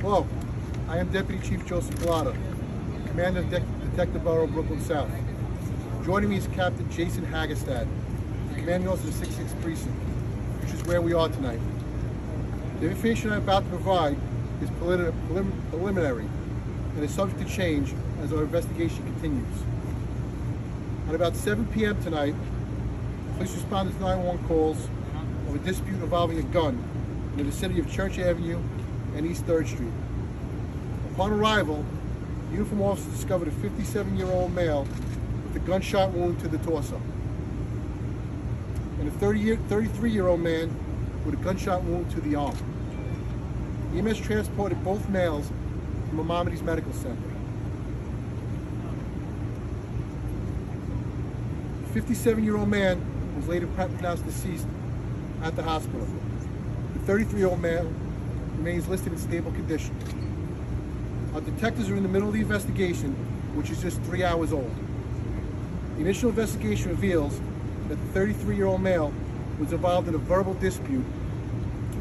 Hello, I am Deputy Chief Joseph Galata, Commander of Detective Boro, Brooklyn South. Joining me is Captain Jason Hagestad, Commanding Officer of the 66th Precinct, which is where we are tonight. The information I'm about to provide is preliminary and is subject to change as our investigation continues. At about 7 p.m. tonight, police responded to 911 calls of a dispute involving a gun in the vicinity of Church Avenue and East 3rd Street. Upon arrival, uniformed officers discovered a 57-year-old male with a gunshot wound to the torso and a 33-year-old man with a gunshot wound to the arm. EMS transported both males from Maimonides Medical Center. The 57-year-old man was later pronounced deceased at the hospital. The 33-year-old male remains listed in stable condition. Our detectives are in the middle of the investigation, which is just 3 hours old. The initial investigation reveals that the 33-year-old male was involved in a verbal dispute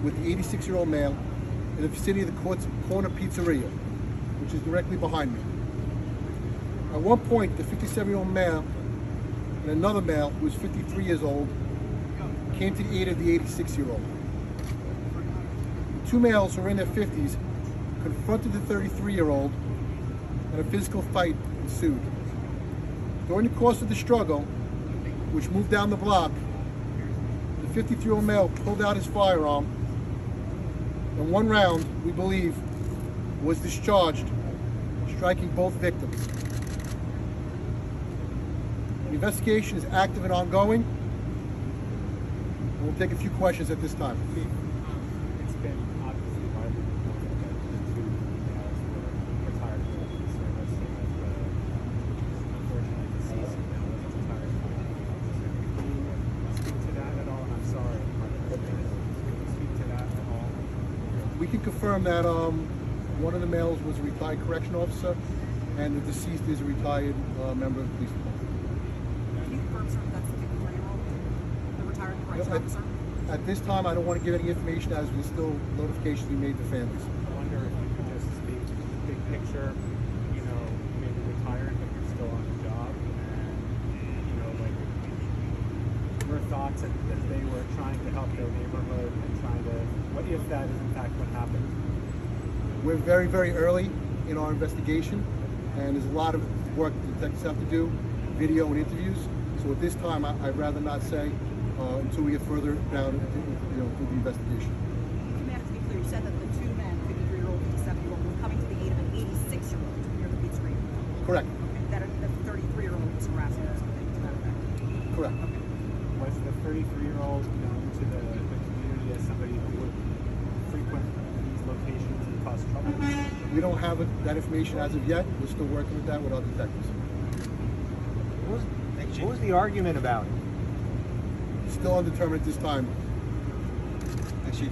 with the 86-year-old male in the vicinity of the Corner Pizzeria, which is directly behind me. At one point, the 57-year-old male and another male, who was 53 years old, came to the aid of the 86-year-old. The two males who were in their 50s confronted the 33-year-old and a physical fight ensued. During the course of the struggle, which moved down the block, the 53-year-old male pulled out his firearm, and one round, we believe, was discharged, striking both victims. The investigation is active and ongoing, and we'll take a few questions at this time. It's been obviously widely known that the two males were retired from the service, and unfortunately deceased now was a retired police officer. Can you speak to that at all? And I'm sorry, can you speak to that at all? We can confirm that one of the males was a retired correction officer, and the deceased is a retired member of the police department. Can you confirm, sir, that's the 53-year-old, the retired correction officer? At this time, I don't want to give any information as there's still notifications being made to families. I wonder if you could just speak big picture, you know, maybe retired but you're still on the job, and, you know, like, your thoughts that they were trying to help their neighborhood and trying to, what if that is in fact what happened? We're very, very early in our investigation, and there's a lot of work the detectives have to do, video and interviews. So at this time, I'd rather not say until we get further down, through the investigation. Commander, to be clear, you said that the two men, 53-year-old and 57-year-old, were coming to the aid of an 86-year-old near the pizzeria. Correct. Okay. That the 33-year-old was harassing or something to that effect. Correct. Okay. Was the 33-year-old known to the community as somebody who would frequent these locations and cause trouble? We don't have that information as of yet. We're still working with that with our detectives. What was the argument about? Still undetermined at this time. Actually,